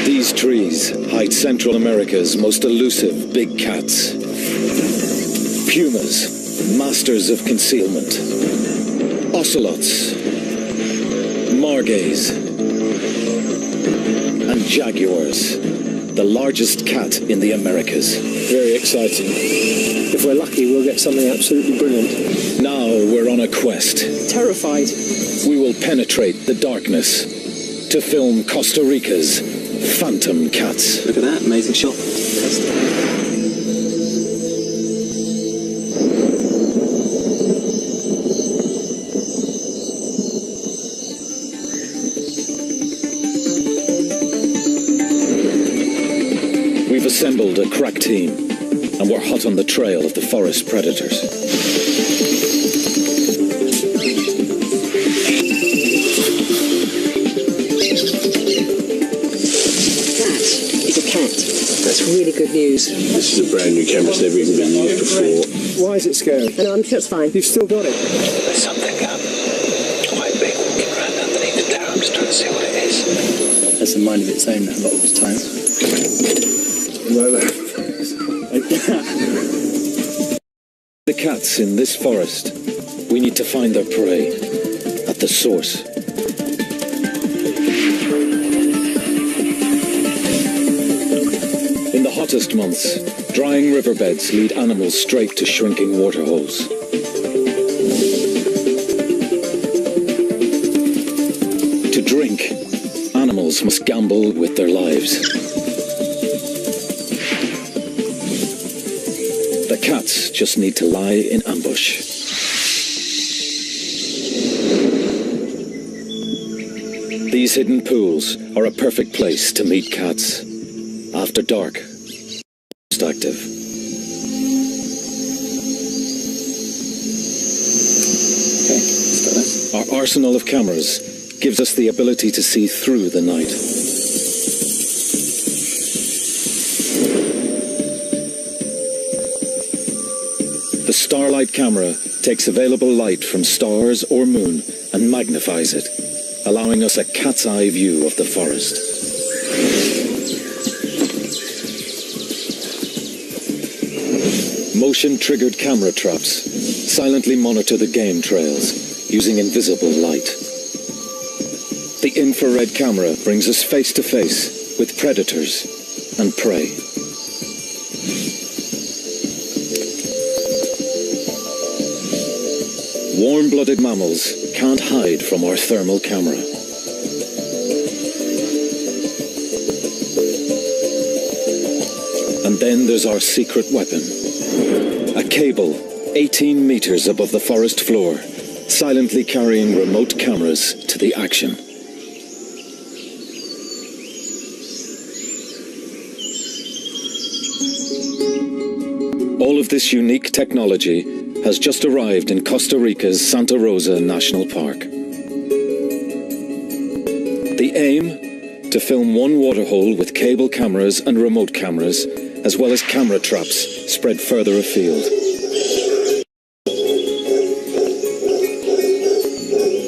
These trees hide Central America's most elusive big cats. Pumas, masters of concealment. Ocelots, margays, and jaguars. The largest cat in the Americas. Very exciting. If we're lucky, we'll get something absolutely brilliant. Now we're on a quest. Terrified. We will penetrate the darkness to film Costa Rica's phantom cats. Look at that, amazing shot. We've assembled a crack team, and we're hot on the trail of the forest predators. That's really good news. This is a brand new camera, it's never even been used before. Why is it scary? No, I'm sure it's fine. You've still got it. There's something quite big walking around underneath the tower. I'm just trying to see what it is. Has a mind of its own a lot of the time. The cats in this forest, we need to find their prey at the source. In the hottest months, drying riverbeds lead animals straight to shrinking waterholes. To drink, animals must gamble with their lives. The cats just need to lie in ambush. These hidden pools are a perfect place to meet cats. After dark, most active. Okay, let's start that. Our arsenal of cameras gives us the ability to see through the night. The Starlight camera takes available light from stars or moon and magnifies it, allowing us a cat's eye view of the forest. Motion-triggered camera traps silently monitor the game trails using invisible light. The infrared camera brings us face-to-face with predators and prey. Warm-blooded mammals can't hide from our thermal camera. And then there's our secret weapon. A cable 18 meters above the forest floor, silently carrying remote cameras to the action. All of this unique technology has just arrived in Costa Rica's Santa Rosa National Park. The aim? To film one waterhole with cable cameras and remote cameras, as well as camera traps spread further afield.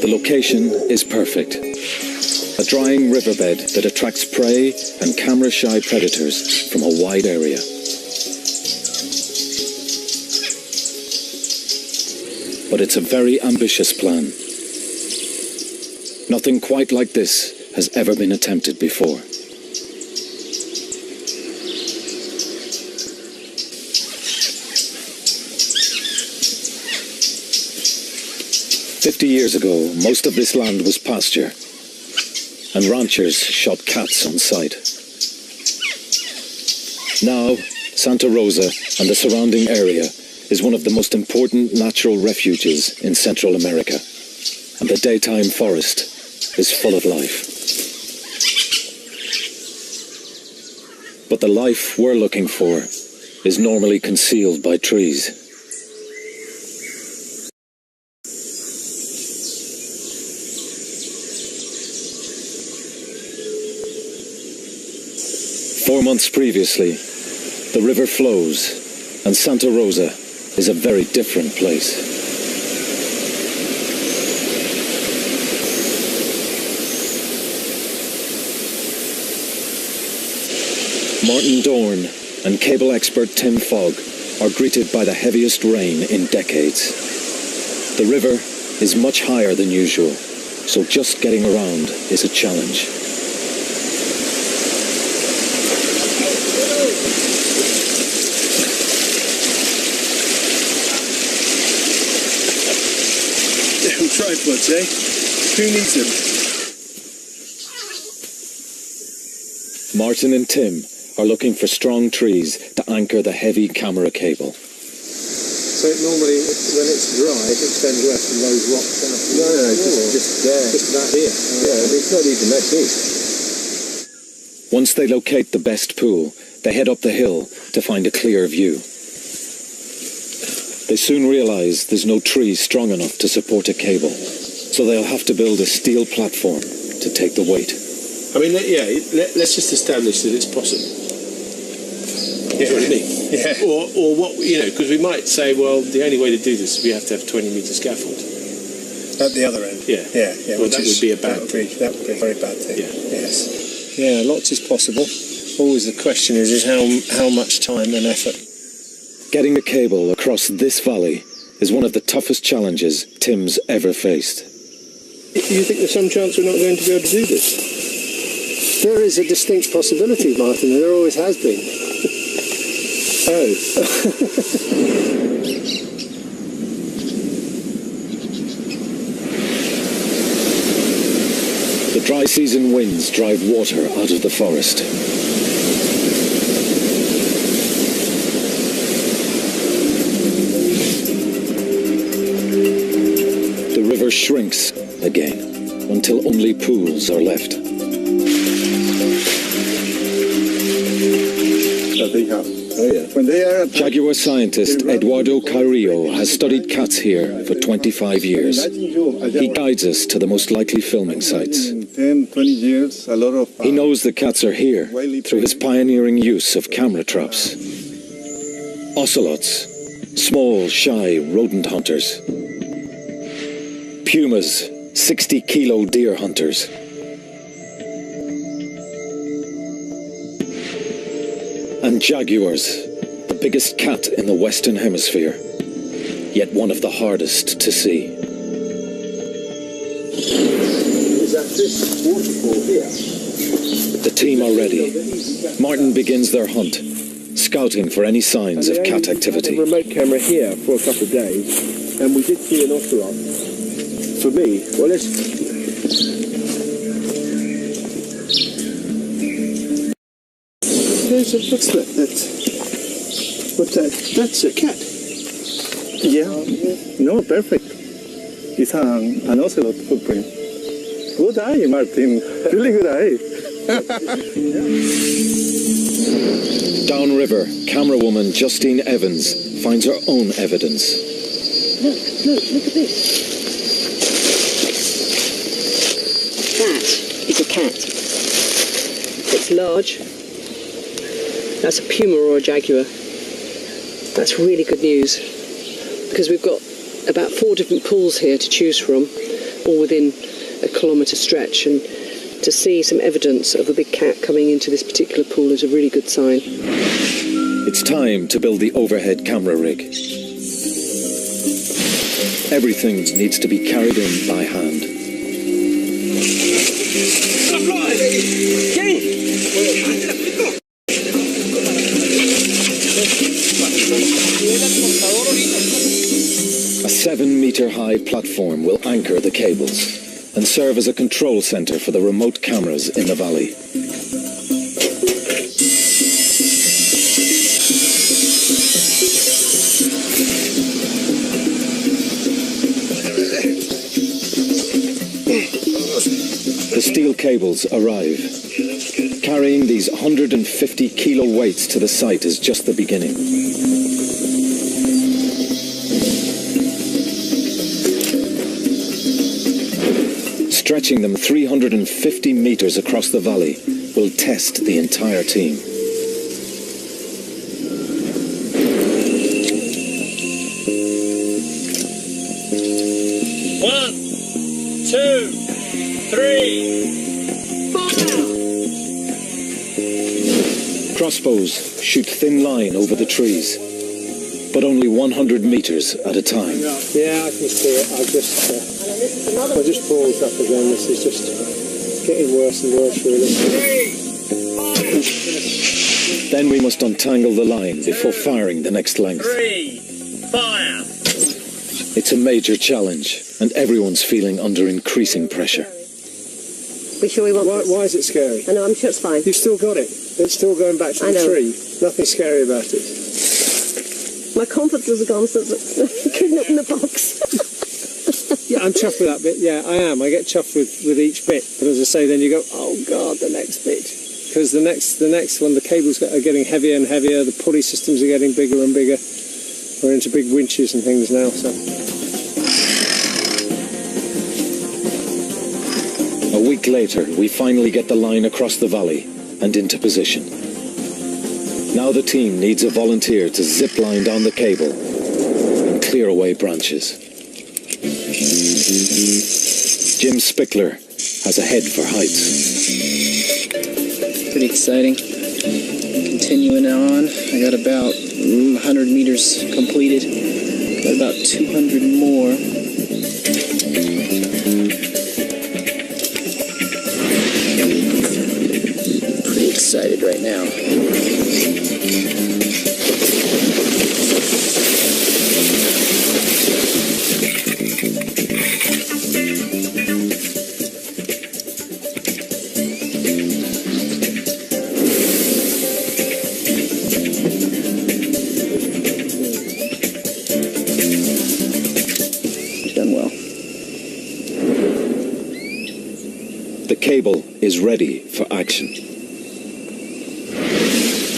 The location is perfect. A drying riverbed that attracts prey and camera-shy predators from a wide area. But it's a very ambitious plan. Nothing quite like this has ever been attempted before. "50 years ago, most of this land was pasture, and ranchers shot cats on sight. Now, Santa Rosa and the surrounding area is one of the most important natural refuges in Central America, and the daytime forest is full of life. But the life we're looking for is normally concealed by trees. "4 months previously, the river flows, and Santa Rosa is a very different place. Martin Dorn and cable expert Tim Fogg are greeted by the heaviest rain in decades. The river is much higher than usual, so just getting around is a challenge. Damn tripods, eh? Who needs them? Martin and Tim are looking for strong trees to anchor the heavy camera cable. So normally, when it's dry, it extends west from those rocks down. No, just there. Just about here. Yeah, it's not even that deep. Once they locate the best pool, they head up the hill to find a clear view. They soon realize there's no tree strong enough to support a cable, so they'll have to build a steel platform to take the weight. I mean, let's just establish that it's possible. You know what I mean? Yeah. Or what, because we might say, well, the only way to do this is we have to have 20-metre scaffold. At the other end. Yeah. Yeah. Well, that would be a bad thing. That would be a very bad thing. Yeah. Yes. Yeah, lots is possible. Always the question is how much time and effort. Getting the cable across this valley is one of the toughest challenges Tim's ever faced. You think there's some chance we're not going to be able to do this? There is a distinct possibility, Martin, and there always has been. Oh. The dry season winds drive water out of the forest. The river shrinks again until only pools are left. Jaguar scientist Eduardo Carrillo has studied cats here for 25 years. He guides us to the most likely filming sites. 10, 20 years, a lot of... He knows the cats are here through his pioneering use of camera traps. Ocelots, small, shy rodent hunters. Pumas, 60-kilo deer hunters. And jaguars, the biggest cat in the Western Hemisphere, yet one of the hardest to see. Is that this waterfall here? The team are ready. Martin begins their hunt, scouting for any signs of cat activity. We had a remote camera here for a couple of days, and we did see an ocelot. For me, well, let's... What's that? What's that? That's a cat. Yeah, no, perfect. It's an ocelot footprint. Good eye, Martin. Really good eye. Downriver, camera woman Justine Evans finds her own evidence. Look at this. That is a cat. It's large. That's a puma or a jaguar. That's really good news, because we've got about 4 different pools here to choose from, all within a kilometre stretch, and to see some evidence of a big cat coming into this particular pool is a really good sign. It's time to build the overhead camera rig. Everything needs to be carried in by hand. A 7-metre-high platform will anchor the cables and serve as a control centre for the remote cameras in the valley. The steel cables arrive. Carrying these 150-kilo weights to the site is just the beginning. Stretching them 350 meters across the valley will test the entire team. One, two, three, 4. crossbows shoot thin line over the trees, but only 100 meters at a time. Yeah, I can see it. I just paused up again. This is just getting worse and worse, really. Then we must untangle the line before firing the next length. Fire! It's a major challenge, and everyone's feeling under increasing pressure. We sure we want Why is it scary? I know, I'm sure it's fine. You've still got it. It's still going back to I the know. tree. Nothing scary about it. My confidence was gone since I couldn't open the box. Yeah, I'm chuffed with that bit. Yeah, I am. I get chuffed with each bit. But as I say, then you go, oh God, the next bit. Because the next one, the cables are getting heavier and heavier. The pulley systems are getting bigger and bigger. We're into big winches and things now. So A week later, we finally get the line across the valley and into position. Now the team needs a volunteer to zip line down the cable and clear away branches. Jim Spickler has a head for heights. Pretty exciting. Continuing on, I got about 100 meters completed. Got about 200 more. Pretty excited right now. The cable is ready for action.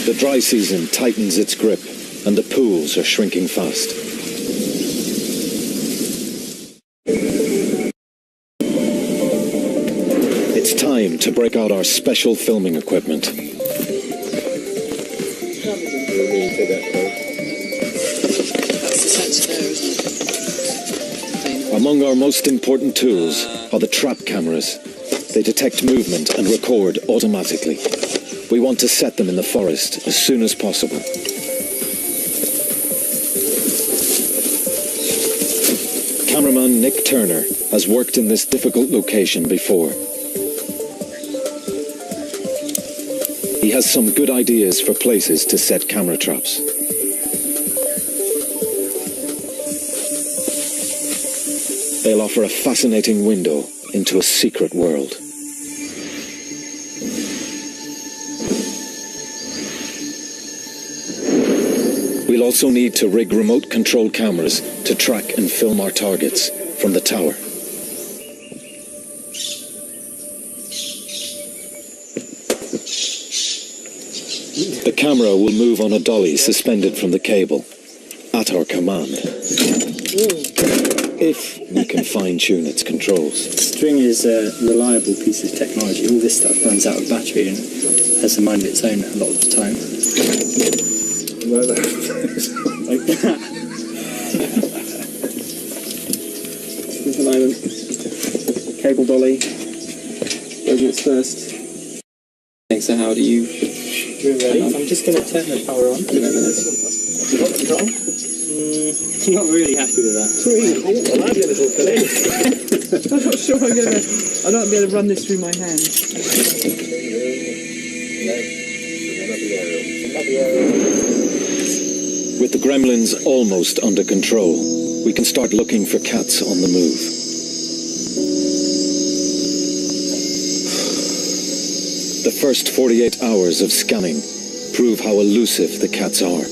The dry season tightens its grip, and the pools are shrinking fast. It's time to break out our special filming equipment. Among our most important tools are the trap cameras. They detect movement and record automatically. We want to set them in the forest as soon as possible. Cameraman Nick Turner has worked in this difficult location before. He has some good ideas for places to set camera traps. They'll offer a fascinating window into a secret world. We'll also need to rig remote control cameras to track and film our targets from the tower. The camera will move on a dolly suspended from the cable, at our command, if we can fine-tune its controls. String is a reliable piece of technology. All this stuff runs out of battery and has a mind of its own a lot of the time. Like that. At the moment, cable dolly goes its first. So how do you... You're ready? I'm just going to turn the power on. You got the control? I'm not really happy with that. I'm not sure I'm going to... I don't be able to run this through my hands. With the gremlins almost under control, we can start looking for cats on the move. The first 48 hours of scanning prove how elusive the cats are.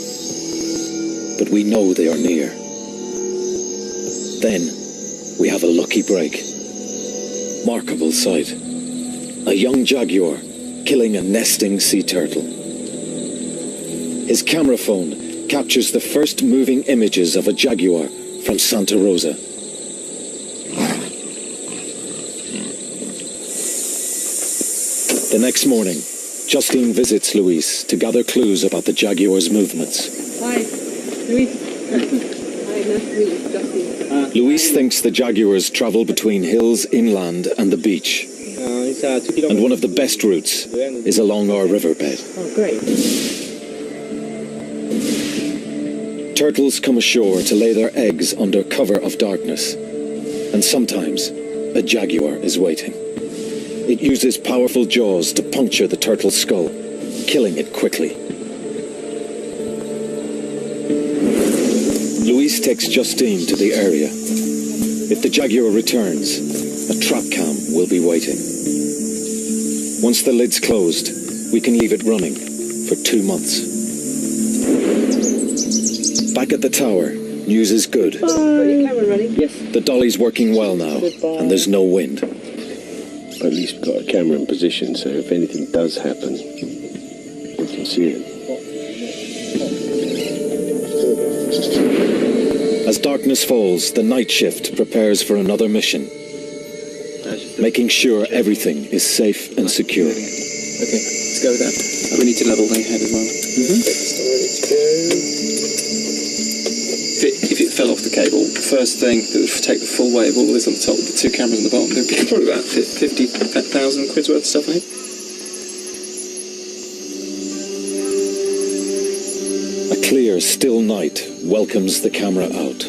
But we know they are near. Then we have a lucky break. Markable sight. A young jaguar killing a nesting sea turtle. His camera phone captures the first moving images of a jaguar from Santa Rosa. The next morning, Justine visits Luis to gather clues about the jaguar's movements. Hi, Luis. Hi, nice to meet you, Justine. Luis thinks the jaguars travel between hills inland and the beach. And one of the best routes is along our riverbed. Oh, great. Turtles come ashore to lay their eggs under cover of darkness. And sometimes, a jaguar is waiting. It uses powerful jaws to puncture the turtle's skull, killing it quickly. Luis takes Justine to the area. If the jaguar returns, a trap cam will be waiting. Once the lid's closed, we can leave it running for 2 months. Back at the tower, news is good. Got your camera ready? Yes. The dolly's working well now, and there's no wind. At least we've got a camera in position, so if anything does happen, we can see it. As darkness falls, the night shift prepares for another mission, making sure everything is safe and secure. Okay, let's go with that. We need to level the head as well. If it fell off the cable, first thing that would take the full weight of all this on the top, the 2 cameras on the bottom, there'd be probably about 50,000 quid's worth of stuff, I think. A clear, still night welcomes the camera out.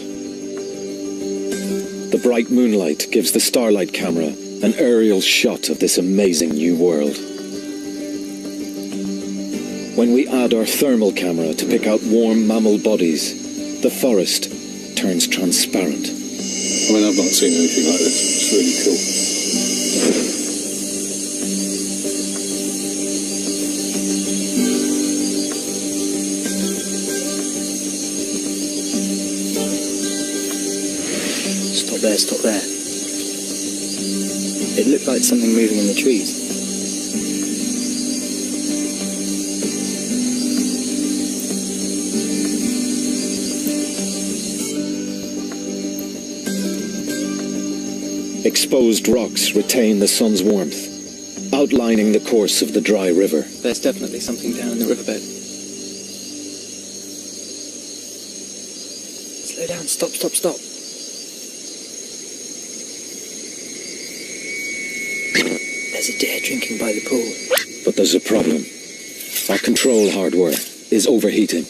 The bright moonlight gives the Starlight camera an aerial shot of this amazing new world. When we add our thermal camera to pick out warm mammal bodies, the forest turns transparent. I mean, I've not seen anything like this. It's really cool. Stop there. It looked like something moving in the trees. Exposed rocks retain the sun's warmth, outlining the course of the dry river. There's definitely something down in the riverbed. Slow down, stop. There's a deer drinking by the pool. But there's a problem. Our control hardware is overheating.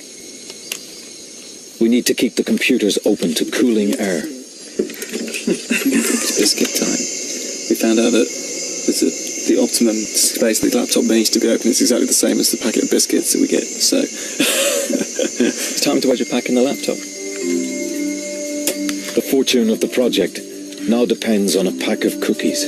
We need to keep the computers open to cooling air. It's biscuit time. We found out that the optimum space the laptop needs to be open is exactly the same as the packet of biscuits that we get. So it's time to wedge a pack in the laptop. The fortune of the project now depends on a pack of cookies.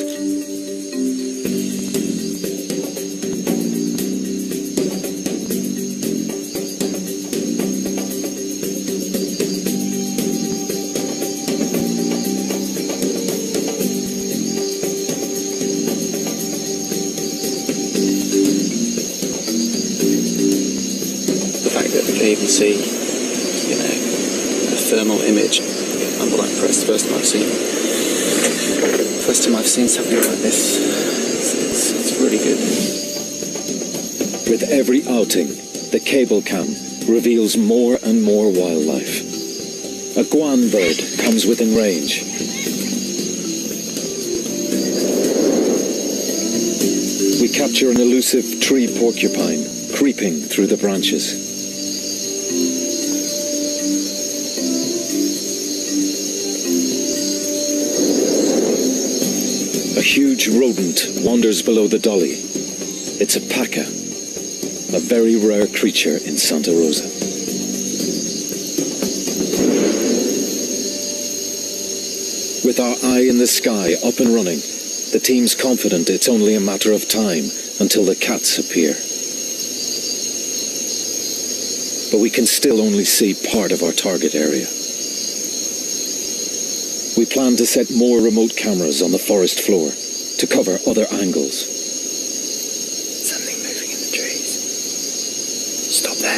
You can see, a thermal image. I'm quite impressed. First time I've seen something like this. It's really good. With every outing, the cable cam reveals more and more wildlife. A guan bird comes within range. We capture an elusive tree porcupine creeping through the branches. A huge rodent wanders below the dolly. It's a paca, a very rare creature in Santa Rosa. With our eye in the sky up and running, the team's confident it's only a matter of time until the cats appear. But we can still only see part of our target area. We plan to set more remote cameras on the forest floor to cover other angles. Something moving in the trees. Stop there.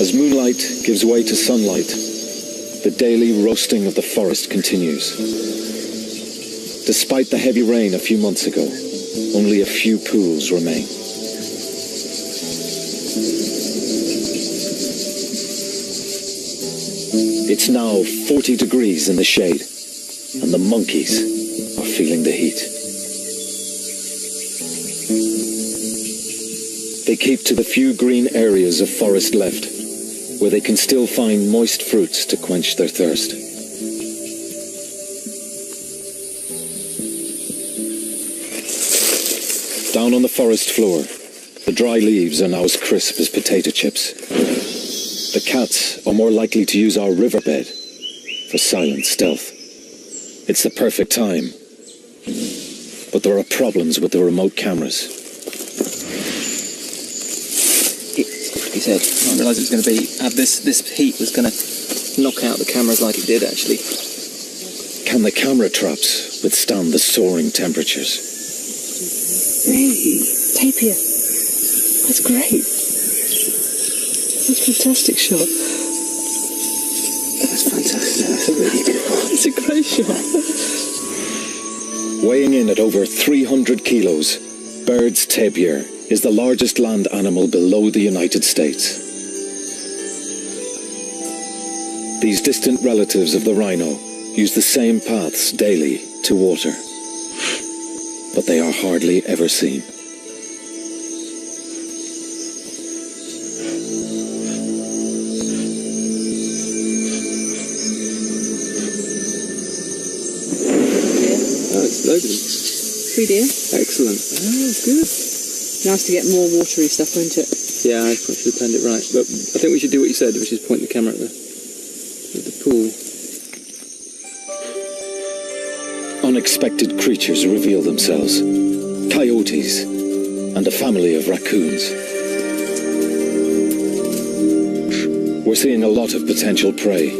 As moonlight gives way to sunlight, the daily roasting of the forest continues. Despite the heavy rain a few months ago, only a few pools remain. It's now 40 degrees in the shade, and the monkeys are feeling the heat. They keep to the few green areas of forest left, where they can still find moist fruits to quench their thirst. Down on the forest floor, the dry leaves are now as crisp as potato chips. The cats are more likely to use our riverbed for silent stealth. It's the perfect time, but there are problems with the remote cameras. He said, I realised it was going to be, this heat was going to knock out the cameras like it did actually. Can the camera traps withstand the soaring temperatures? Hey, tapir. That's great. That's a fantastic shot. That's fantastic. That's a really good one. It's a great shot. Weighing in at over 300 kilos, Baird's tapir is the largest land animal below the United States. These distant relatives of the rhino use the same paths daily to water, but they are hardly ever seen. Oh, it's loads of them. 3 deer. Excellent. Oh, that's good. Nice to get more watery stuff, won't it? Yeah, I probably should have planned it right. But I think we should do what you said, which is point the camera at the pool. Unexpected creatures reveal themselves. Coyotes and a family of raccoons. We're seeing a lot of potential prey,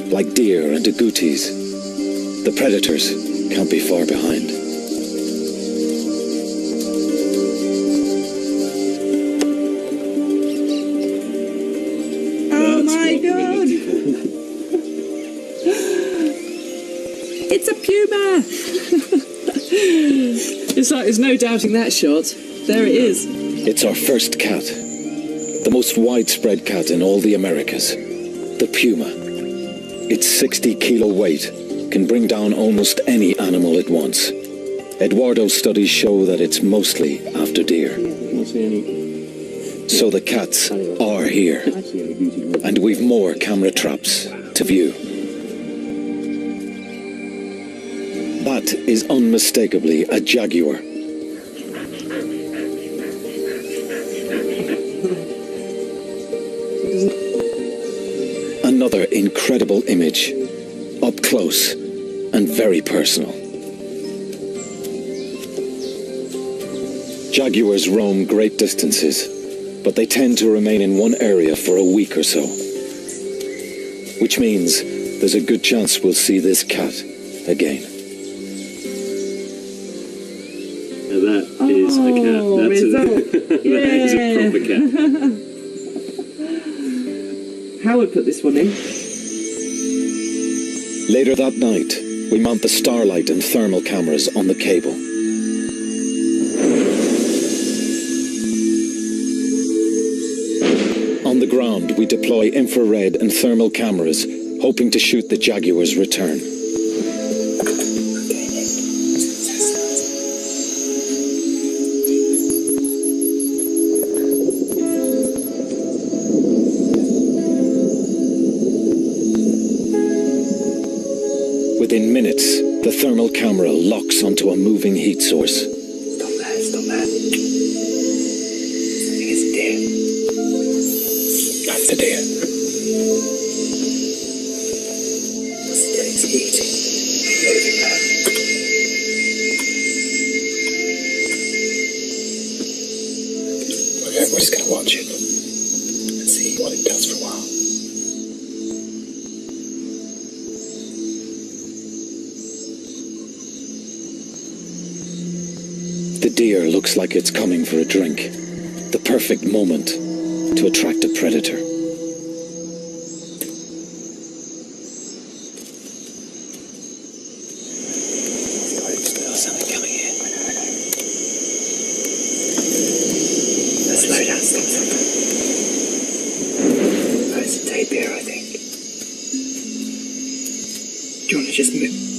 like deer and agoutis. The predators can't be far behind. Oh my god! It's a puma! It's like there's no doubting that shot. There it is. It's our first cat. The most widespread cat in all the Americas. The puma. Its 60-kilo weight can bring down almost any animal it wants. Eduardo's studies show that it's mostly after deer. So the cats are here. And we've more camera traps to view. That is unmistakably a jaguar. Another incredible image, up close and very personal. Jaguars roam great distances, but they tend to remain in one area for a week or so. Which means there's a good chance we'll see this cat again. Now that is a cat. That is a proper cat. Howard put this one in. Later that night, we mount the starlight and thermal cameras on the cable. On the ground, we deploy infrared and thermal cameras, hoping to shoot the jaguar's return. Within minutes, the thermal camera locks onto a moving heat source. Stop that, stop that. I think it's a deer. That's the deer. What's the deer? It's eating. Loading that. Okay, we're just going to watch it and see what it does for a while. The deer looks like it's coming for a drink. The perfect moment to attract a predator. There's something coming in. Let's slow down, stop. Oh, it's a tapir, I think. Do you want to just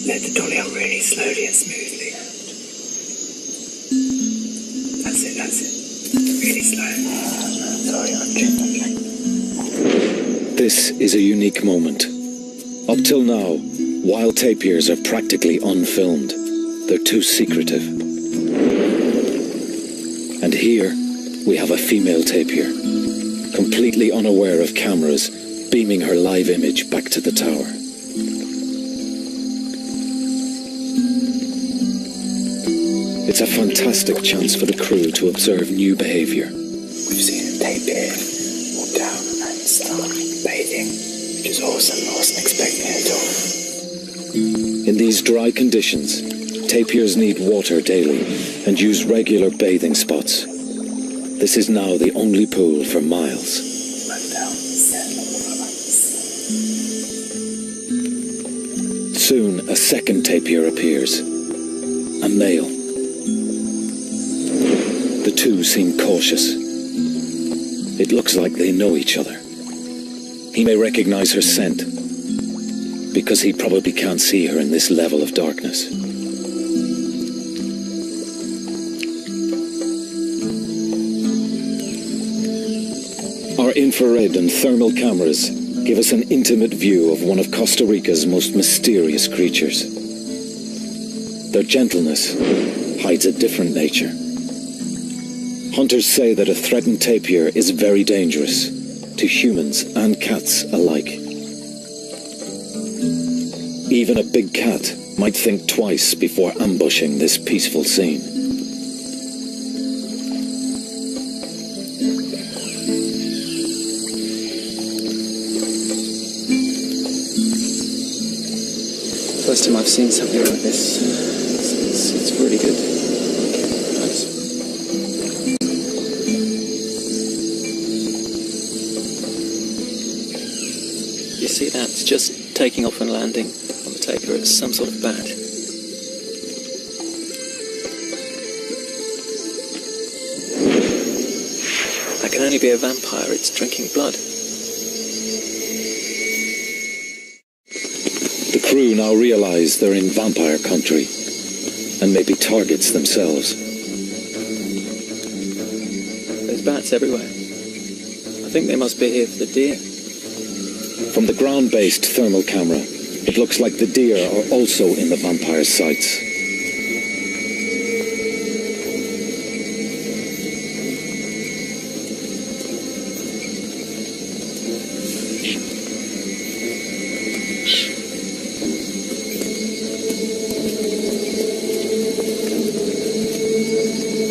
let the dolly out really slowly and smoothly? That's it. Really slow. Sorry, okay. This is a unique moment. Up till now, wild tapirs are practically unfilmed. They're too secretive. And here, we have a female tapir, completely unaware of cameras, beaming her live image back to the tower. It's a fantastic chance for the crew to observe new behavior. We've seen a tapir walk down and start bathing, which is awesome. I wasn't expecting it at all. In these dry conditions, tapirs need water daily and use regular bathing spots. This is now the only pool for miles. Soon, a second tapir appears. A male. The two seem cautious. It looks like they know each other. He may recognize her scent, because he probably can't see her in this level of darkness. Our infrared and thermal cameras give us an intimate view of one of Costa Rica's most mysterious creatures. Their gentleness hides a different nature. Hunters say that a threatened tapir is very dangerous to humans and cats alike. Even a big cat might think twice before ambushing this peaceful scene. First time I've seen something like this. It's really good. Nice. You see that? It's just taking off and landing on the tapir. It's some sort of bat. That can only be a vampire. It's drinking blood. The crew now realize they're in vampire country and may be targets themselves. There's bats everywhere. I think they must be here for the deer. From the ground-based thermal camera, it looks like the deer are also in the vampire sights.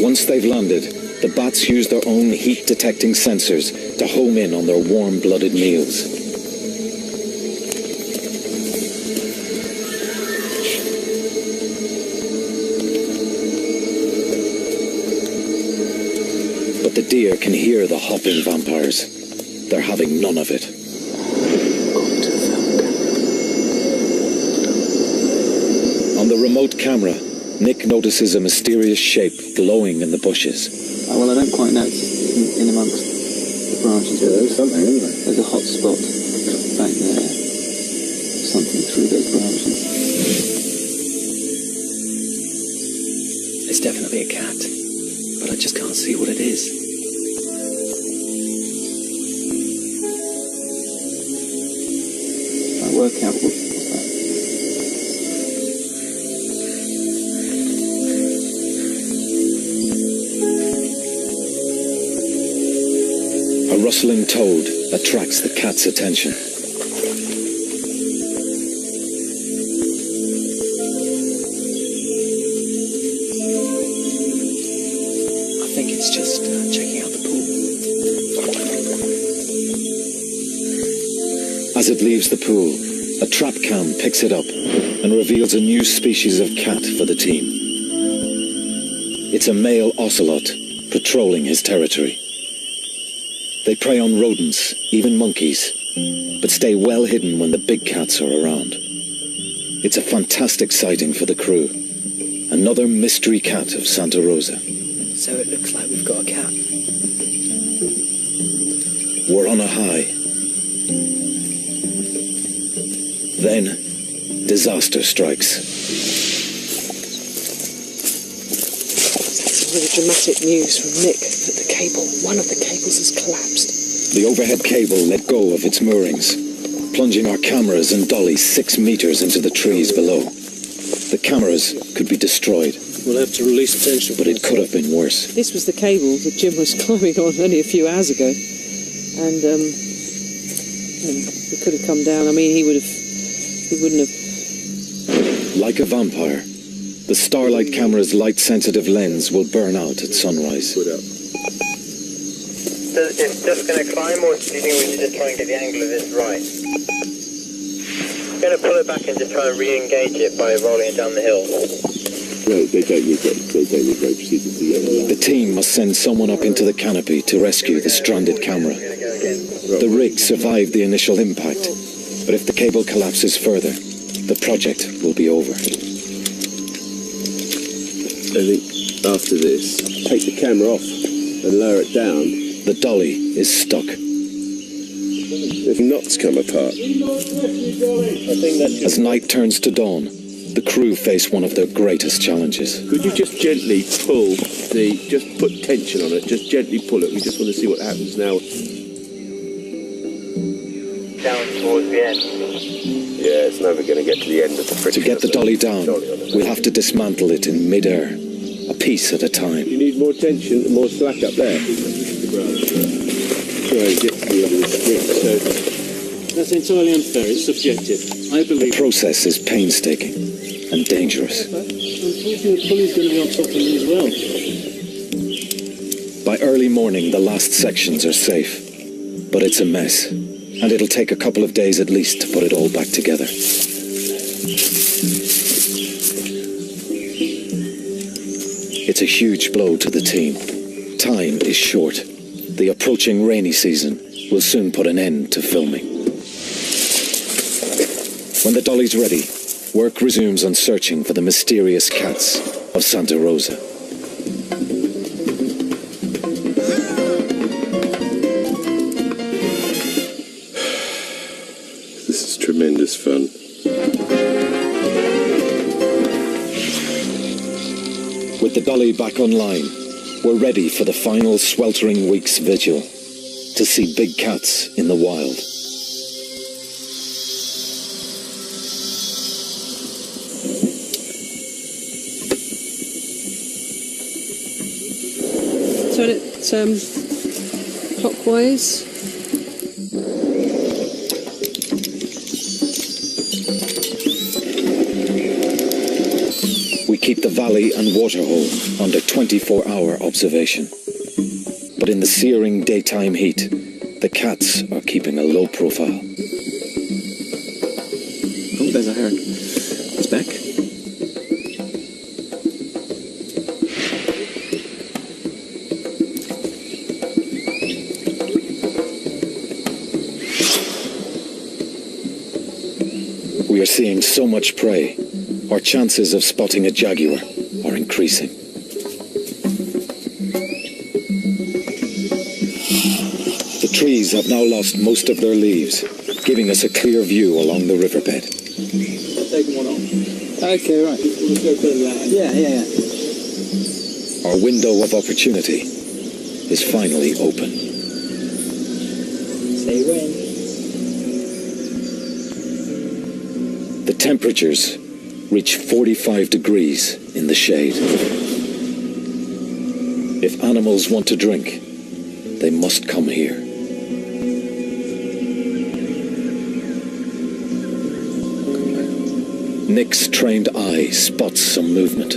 Once they've landed, the bats use their own heat-detecting sensors to home in on their warm-blooded meals. But the deer can hear the hopping vampires. They're having none of it. On the remote camera, Nick notices a mysterious shape glowing in the bushes. Well, I don't quite know. It's in amongst the branches. Yeah, there's something, isn't there? There's a hot spot back there. Something through those branches. It's definitely a cat, but I just can't see what it is. I work out what's that. A rustling toad attracts the cat's attention. I think it's just checking out the pool. As it leaves the pool, a trap cam picks it up and reveals a new species of cat for the team. It's a male ocelot patrolling his territory. They prey on rodents, even monkeys, but stay well hidden when the big cats are around. It's a fantastic sighting for the crew. Another mystery cat of Santa Rosa. So it looks like we've got a cat. We're on a high. Then, disaster strikes. That's really dramatic news from Nick that the cable, one of the cables has collapsed. The overhead cable let go of its moorings, plunging our cameras and dolly 6 meters into the trees below. The cameras could be destroyed. We'll have to release tension. But it could have been worse. This was the cable that Jim was climbing on only a few hours ago. And it could have come down. I mean, he wouldn't have... Like a vampire, the Starlight camera's light-sensitive lens will burn out at sunrise. So it's just going to climb, or do you think we should just try and get the angle of this right? I'm going to pull it back and just try and re-engage it by rolling it down the hill. No, they don't need ropes. They don't need ropes. The team must send someone up into the canopy to rescue the stranded camera. The rig survived the initial impact, but if the cable collapses further, the project will be over. I think after this, take the camera off and lower it down. The dolly is stuck. If knots come apart. As night turns to dawn, the crew face one of their greatest challenges. Could you just gently pull just put tension on it, just gently pull it. We just want to see what happens now. Down towards the end. Yeah, it's never going to get to the end of the friction. To get the dolly down, we'll have to dismantle it in mid-air, a piece at a time. You need more tension and more slack up there. Try and get to the end of the strip, so... That's entirely unfair, it's subjective. I believe... The process is painstaking and dangerous. Unfortunately, the pulley's going to be on top of me as well. By early morning, the last sections are safe. But it's a mess, and it'll take a couple of days at least to put it all back together. It's a huge blow to the team. Time is short. The approaching rainy season will soon put an end to filming. When the dolly's ready, work resumes on searching for the mysterious cats of Santa Rosa. This is tremendous fun. With the dolly back online, we're ready for the final sweltering week's vigil to see big cats in the wild. Turn it clockwise. We keep the valley and waterhole under 24-hour observation. But in the searing daytime heat, the cats are keeping a low profile. Oh, there's a heron. It's back. We are seeing so much prey, our chances of spotting a jaguar are increasing. The trees have now lost most of their leaves, giving us a clear view along the riverbed. Take one off. Okay, right. Yeah. Our window of opportunity is finally open. Say when. The temperatures reach 45 degrees in the shade. If animals want to drink, they must come here. Nick's trained eye spots some movement.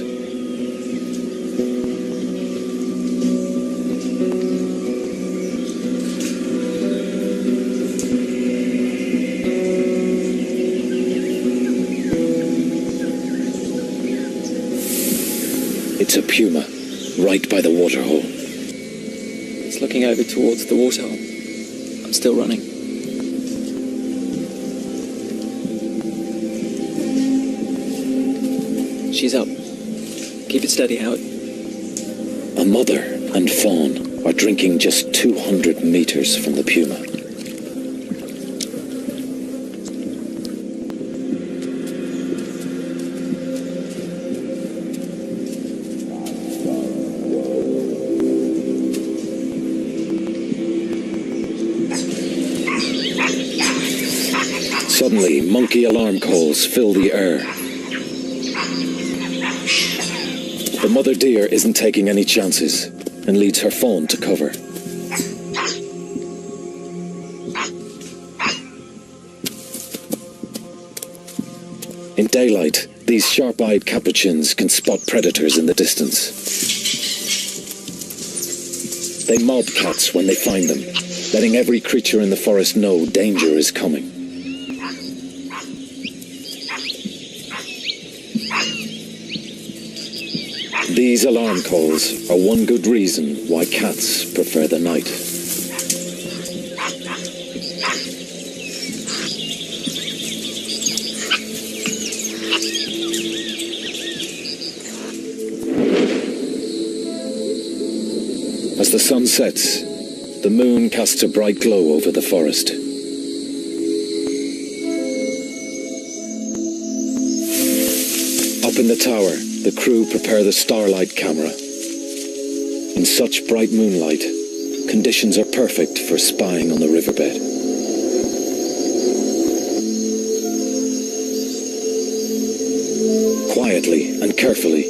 It's a puma, right by the waterhole. It's looking over towards the waterhole. I'm still running. She's up. Keep it steady, Howard. A mother and fawn are drinking just 200 meters from the puma. Suddenly, monkey alarm calls fill the air. The mother deer isn't taking any chances and leads her fawn to cover. In daylight, these sharp-eyed capuchins can spot predators in the distance. They mob cats when they find them, letting every creature in the forest know danger is coming. These alarm calls are one good reason why cats prefer the night. As the sun sets, the moon casts a bright glow over the forest. Up in the tower, the crew prepare the Starlight camera. In such bright moonlight, conditions are perfect for spying on the riverbed. Quietly and carefully,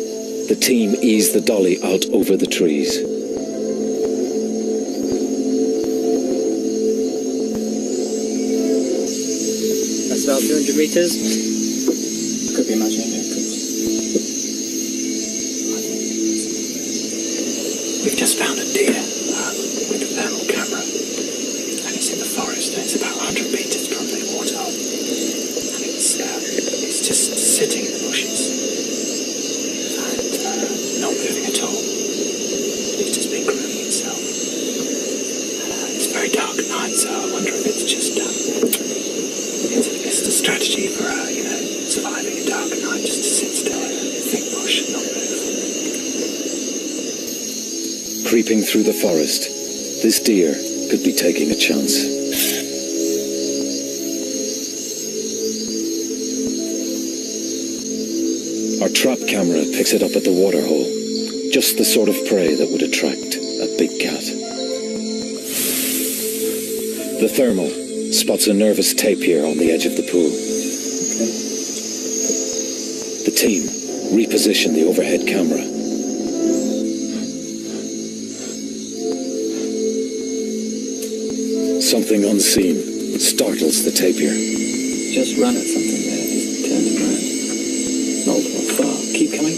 the team ease the dolly out over the trees. That's about 200 meters. Could be imagining it. We've just found a deer with a thermal camera, and it's in the forest, and it's about 100 meters from the waterhole, and it's just sitting in the bushes and not moving at all. It's just been grooming itself. It's very dark at night, so I wonder if it's just it's a strategy for surviving a dark night, just to sit still in a thick bush and not move. Creeping through the forest, this deer could be taking a chance. Our trap camera picks it up at the waterhole, just the sort of prey that would attract a big cat. The thermal spots a nervous tapir on the edge of the pool. The team reposition the overhead camera. Something unseen startles the tapir. Just run at something there, just turn it around. Not far, keep coming.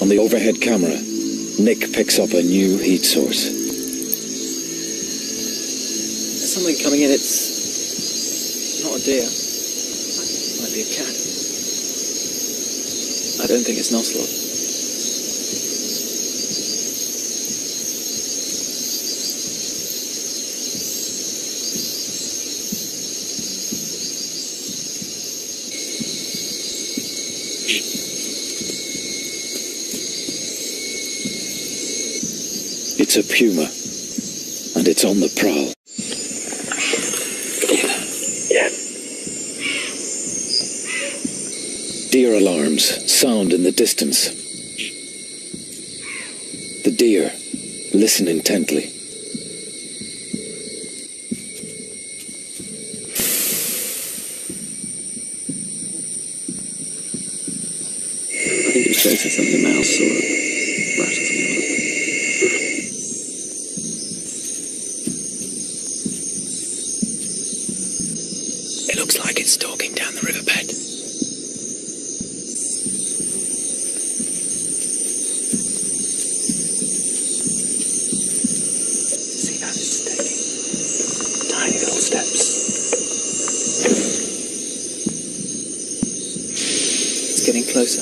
On the overhead camera, Nick picks up a new heat source. There's something coming in, it's not a deer. It might be a cat. I don't think it's an ocelot. It's a puma, and it's on the prowl. Yeah. Deer alarms sound in the distance. The deer listen intently. I think it's chasing something, a mouse or a rat or something like that. It looks like it's stalking down the riverbed. See that it's taking tiny little steps. It's getting closer.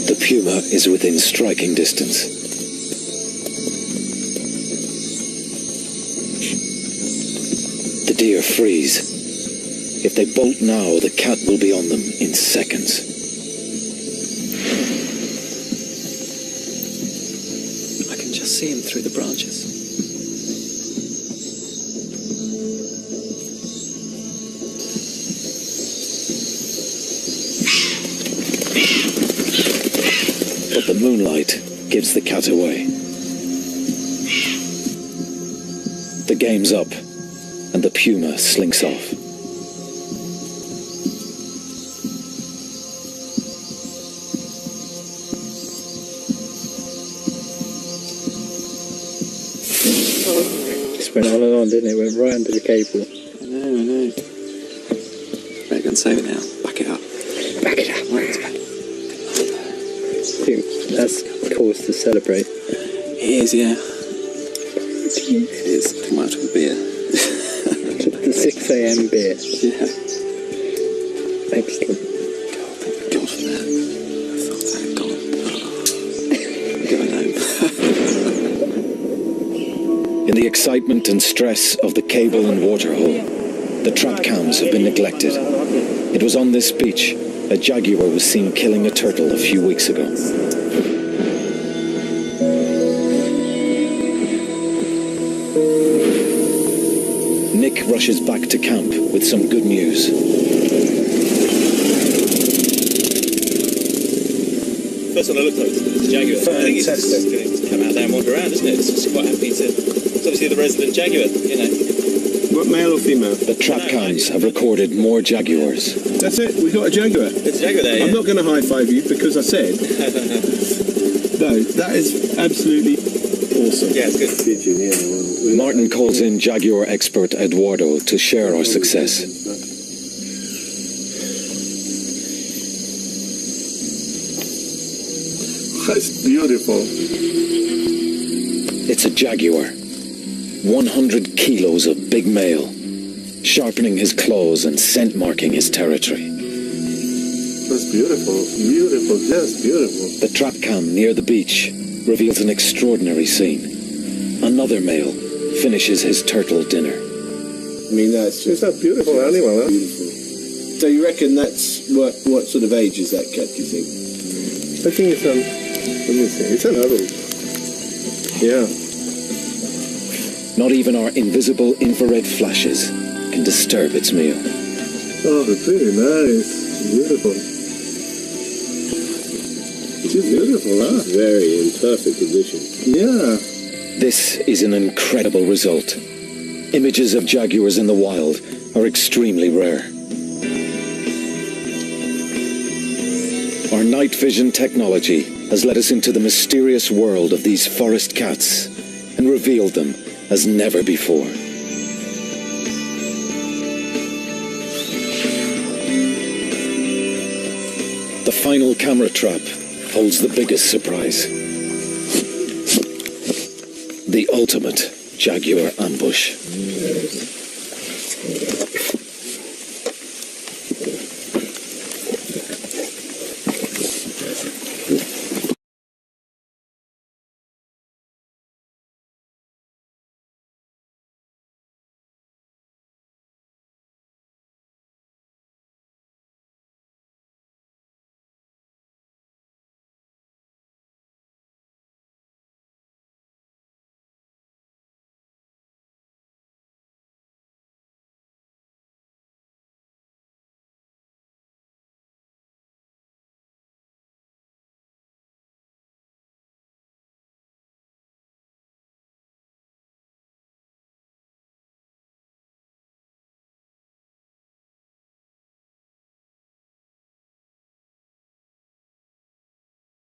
The puma is within striking distance. The deer freeze. If they bolt now, the cat will be on them in seconds. I can just see him through the branches. But the moonlight gives the cat away. The game's up, and the puma slinks off. Just went on and on, didn't it? Went right under the cable. I know. Right, go and save it now. Back it up. Back it up. Right, it's back. I think that's cause to celebrate. It is, yeah. It is. I might have a beer. The 6 a.m. beer. Yeah. Excellent. God for that. I thought I had gone. Going home. In the excitement and stress of the cable and water hole, the trap cams have been neglected. It was on this beach a jaguar was seen killing a turtle a few weeks ago. Nick rushes back to camp with some good news. First one I looked at was the jaguar. I think it's just going to come out there and wander around, isn't it? It's just quite happy to... It's obviously the resident jaguar, you know. What, male or female? The trap cams have recorded more jaguars. That's it, we got a jaguar. It's a jaguar there, yeah. I'm not going to high-five you because I said... No, that is absolutely awesome. Yeah, it's good. Martin calls in jaguar expert Eduardo to share our success. That's beautiful. It's a jaguar. 100 kilos of big male, sharpening his claws and scent marking his territory. That's beautiful. Beautiful, just beautiful. The trap cam near the beach reveals an extraordinary scene. Another male finishes his turtle dinner. I mean, that's It's a beautiful animal, huh? beautiful. So you reckon that's what sort of age is that cat, do you think? I think it's let me see, it's an adult. Yeah. Not even our invisible infrared flashes can disturb its meal. Oh, pretty nice. Beautiful. She's beautiful, huh? Very in perfect condition. Yeah. This is an incredible result. Images of jaguars in the wild are extremely rare. Our night vision technology has led us into the mysterious world of these forest cats and revealed them as never before. The final camera trap holds the biggest surprise. The ultimate jaguar ambush.